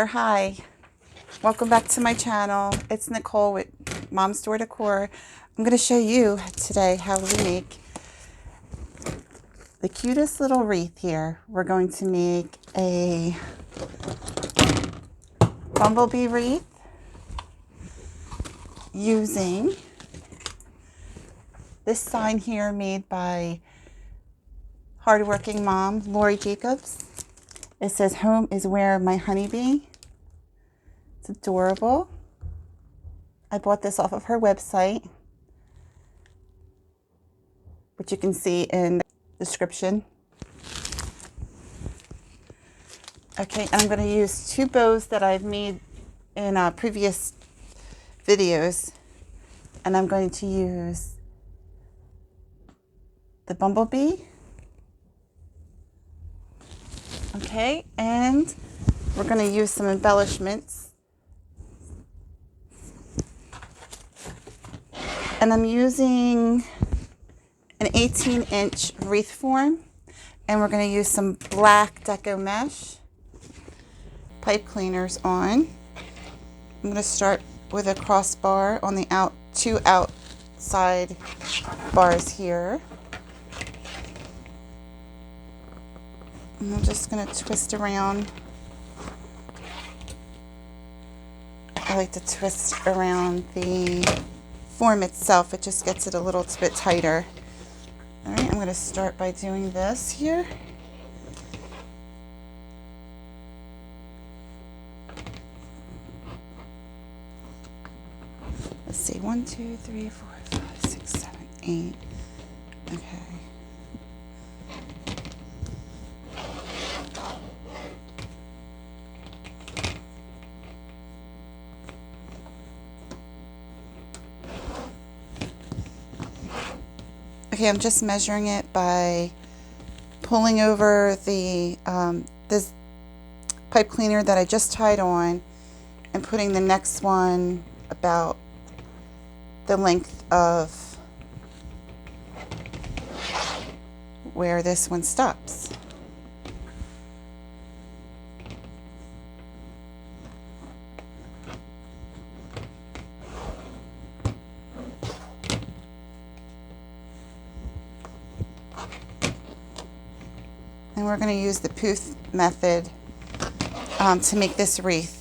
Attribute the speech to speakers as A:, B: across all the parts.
A: there. Hi, welcome back to my channel. It's Nicole with Mom's Store Decor. I'm going to show you today how we make the cutest little wreath here. We're going to make a bumblebee wreath using this sign here made by hardworking mom Lori Jacobs. It says, "Home is where my honeybee." It's adorable. I bought this off of her website, which you can see in the description. Okay, and I'm going to use two bows that I've made in previous videos, and I'm going to use the bumblebee. Okay, and we're going to use some embellishments. And I'm using an 18-inch wreath form, and we're going to use some black deco mesh pipe cleaners on. I'm going to start with a crossbar on the two outside bars here. And I'm just going to twist around. I like to twist around the form itself. It just gets it a little bit tighter. All right, I'm going to start by doing this here. Let's see, 1, 2, 3, 4, 5, 6, 7, 8. Okay. Okay, I'm just measuring it by pulling over the this pipe cleaner that I just tied on and putting the next one about the length of where this one stops. And we're going to use the poof method to make this wreath.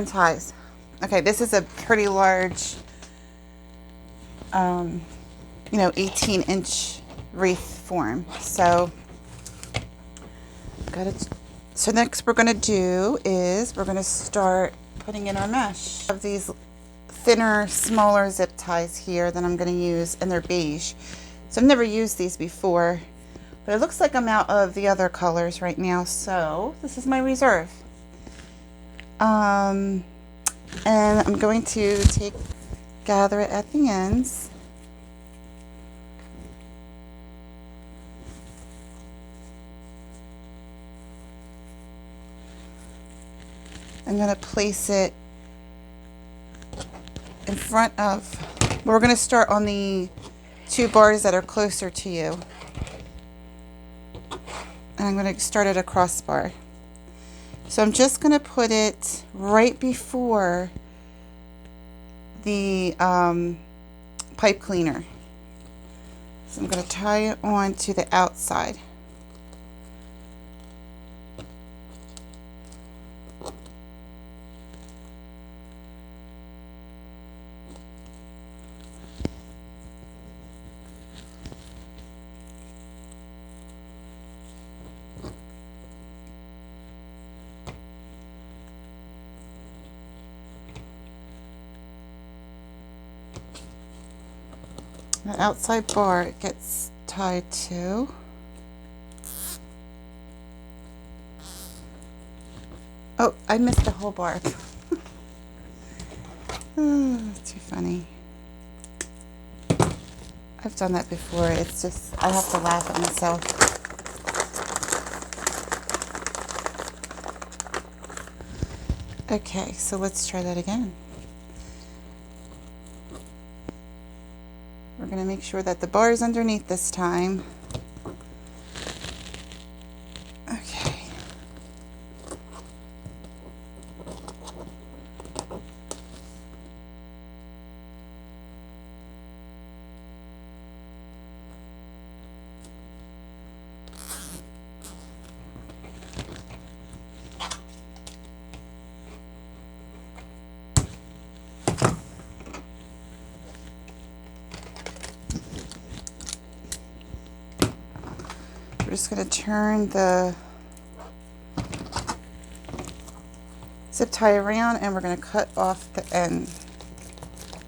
A: Ties. Okay, this is a pretty large 18-inch wreath form. So next we're going to do is we're going to start putting in our mesh. I have these thinner, smaller zip ties here that I'm going to use, and they're beige. So I've never used these before, but it looks like I'm out of the other colors right now, so this is my reserve. And I'm going to gather it at the ends. I'm going to place it in front of, we're going to start on the two bars that are closer to you. And I'm going to start at a crossbar. So I'm just going to put it right before the pipe cleaner. So I'm going to tie it on to the outside. The outside bar it gets tied to. I missed the whole barb. Oh, too funny. I've done that before. It's just, I have to laugh at myself. Okay, so let's try that again. We're going to make sure that the bar is underneath this time. Okay. We're just going to turn the zip tie around and we're going to cut off the end.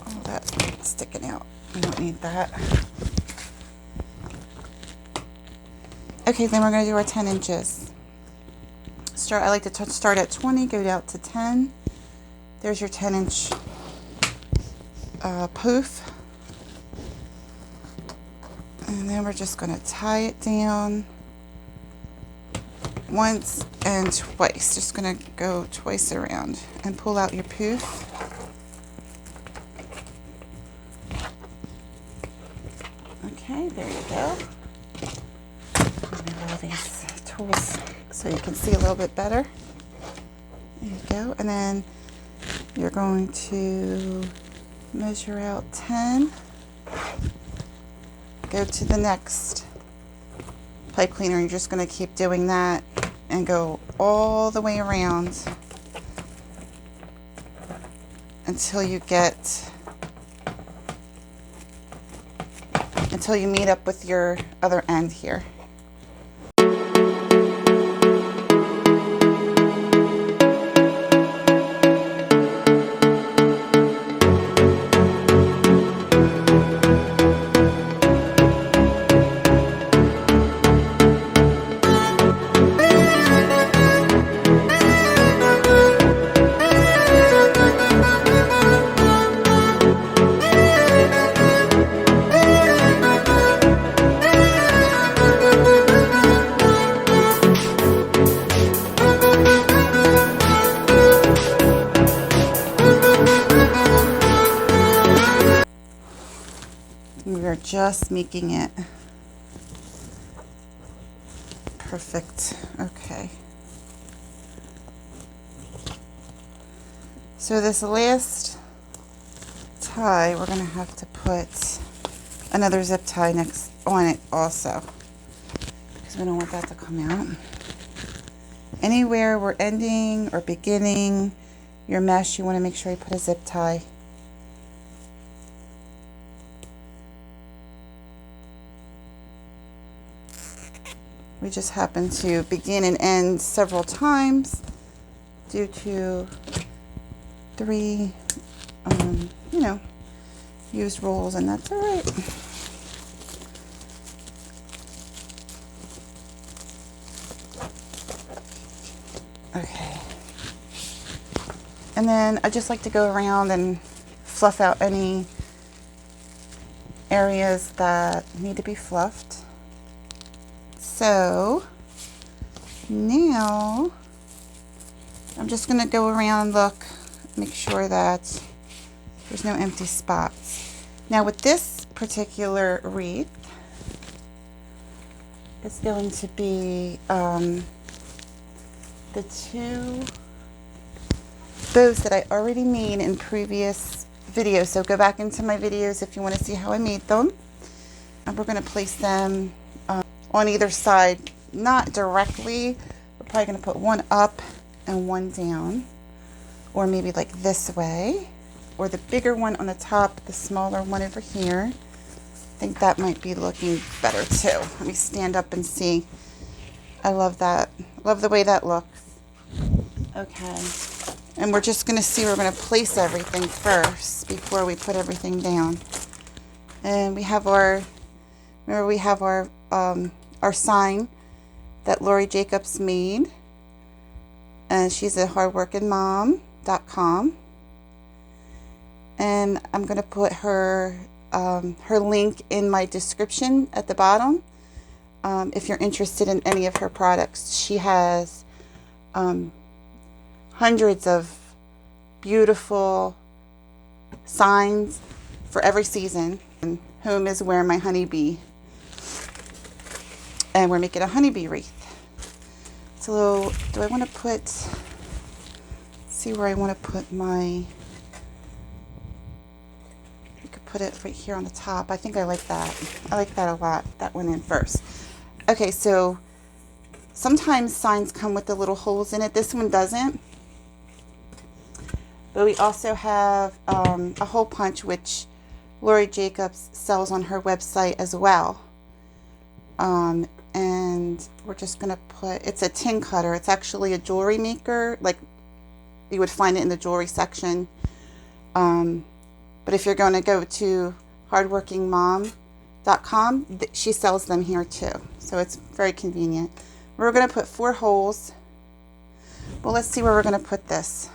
A: All that sticking out. We don't need that. Okay, then we're going to do our 10 inches. I like to start at 20, go out to 10. There's your 10-inch poof. And then we're just going to tie it down once and twice. Just going to go twice around and pull out your poof. Okay, there you go. All these tools so you can see a little bit better. There you go. And then you're going to measure out 10. Go to the next pipe cleaner. You're just going to keep doing that and go all the way around until you meet up with your other end here. We're just making it perfect. Okay. So this last tie, we're going to have to put another zip tie next on it also, because we don't want that to come out. Anywhere we're ending or beginning your mesh, you want to make sure you put a zip tie. We just happen to begin and end several times due to 3, used rolls, and that's all right. Okay. And then I just like to go around and fluff out any areas that need to be fluffed. So now I'm just going to go around and look, make sure that there's no empty spots. Now with this particular wreath, it's going to be the 2 bows that I already made in previous videos. So go back into my videos if you want to see how I made them. And we're going to place them on either side, not directly. We're probably going to put one up and one down, or maybe like this way, or the bigger one on the top, the smaller one over here. I think that might be looking better too. Let me stand up and see. I love that. Love the way that looks. Okay. And we're just going to see, we're going to place everything first before we put everything down. And we have our, remember we have our sign that Lori Jacobs made. and she's at hardworkingmom.com. And I'm going to put her her link in my description at the bottom. If you're interested in any of her products, she has hundreds of beautiful signs for every season. And home is where my honeybee, and we're making a honeybee wreath. So do I want to put, see where I want to put my, you could put it right here on the top. I think I like that. I like that a lot. That went in first. Okay, so sometimes signs come with the little holes in it. This one doesn't. But we also have a hole punch, which Lori Jacobs sells on her website as well. And we're just going to put, it's a tin cutter. It's actually a jewelry maker. Like you would find it in the jewelry section. But if you're going to go to hardworkingmom.com, she sells them here too. So it's very convenient. We're going to put 4 holes. Well, let's see where we're going to put this.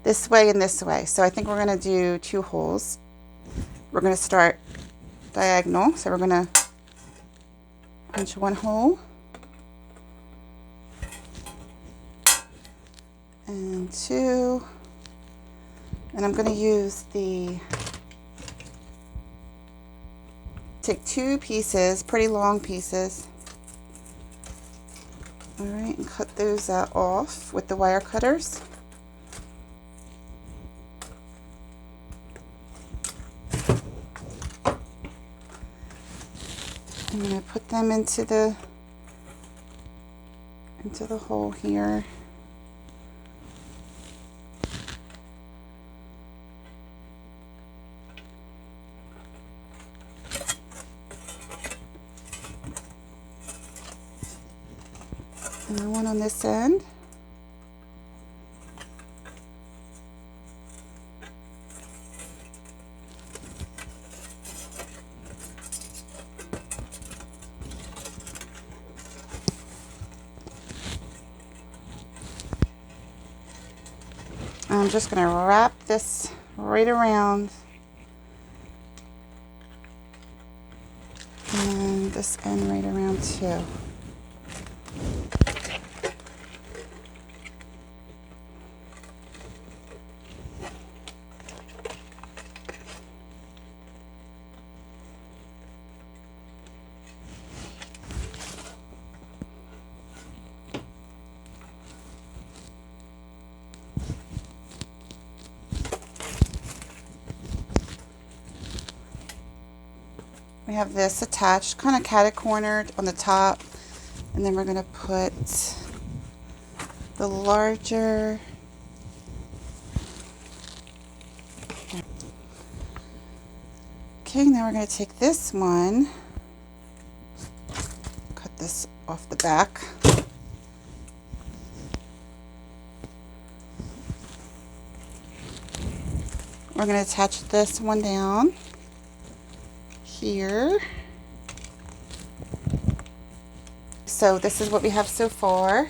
A: This way and this way. So I think we're going to do 2 holes. We're going to start diagonal. So we're going to punch 1 hole. And 2. And I'm going to use take 2 pieces, pretty long pieces. All right, and cut those off with the wire cutters. I'm going to put them into the hole here. And one on this end. I'm just going to wrap this right around, and this end right around too. We have this attached, kind of catty-cornered on the top, and then we're going to put the larger. Okay, now we're going to take this one, cut this off the back. We're going to attach this one down here. So this is what we have so far.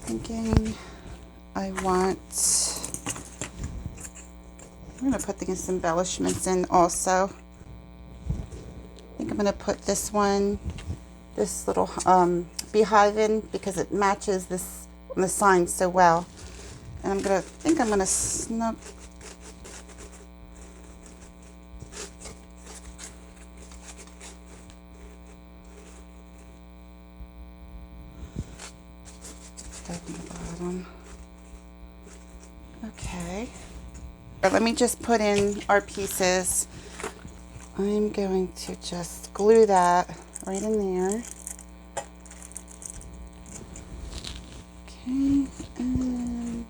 A: Thinking I'm going to put these embellishments in also. I think I'm going to put this one, this little beehive in, because it matches this on the sign so well. And I'm going to snug. Open the bottom. Okay. Let me just put in our pieces. I'm going to just glue that right in there. Okay, and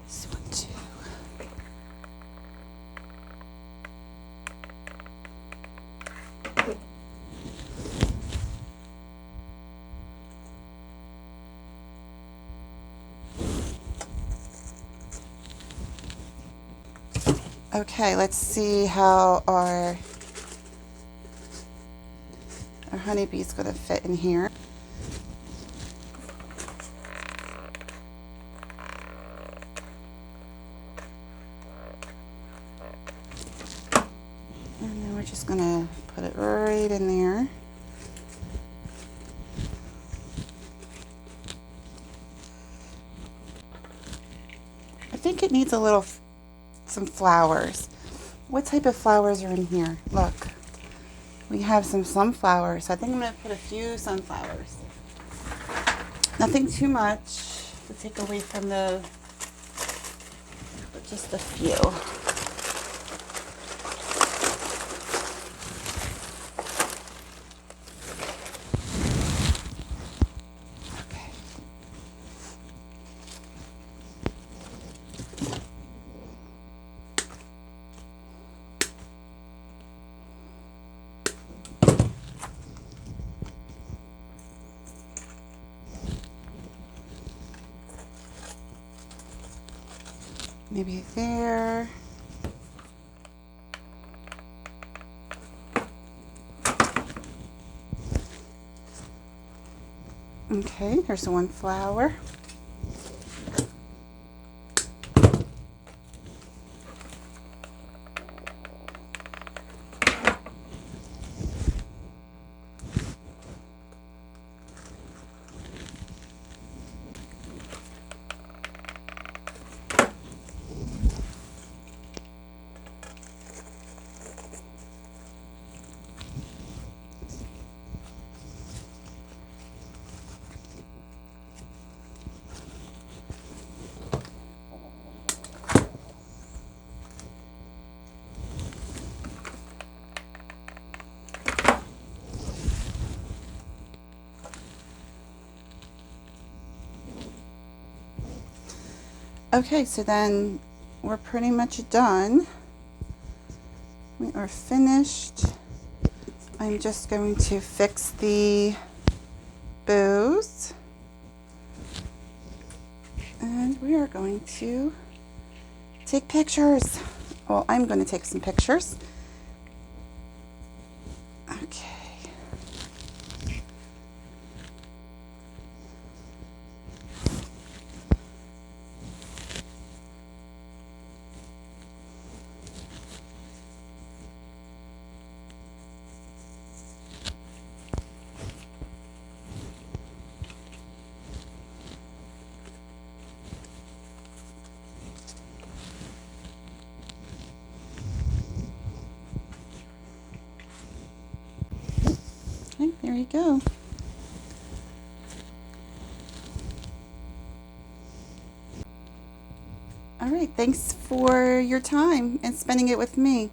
A: this one too. Okay, let's see how our honeybee is going to fit in here. just gonna put it right in there. I think it needs a little, some flowers. What type of flowers are in here? Look, we have some sunflowers. I think I'm gonna put a few sunflowers. Nothing too much to take away from the, but just a few. Okay. Maybe there. Okay, here's one flower. Okay, so then we're pretty much done. We are finished. I'm just going to fix the bows. And we are going to take pictures. Well, I'm going to take some pictures. Okay. Okay, there you go. All right, thanks for your time and spending it with me.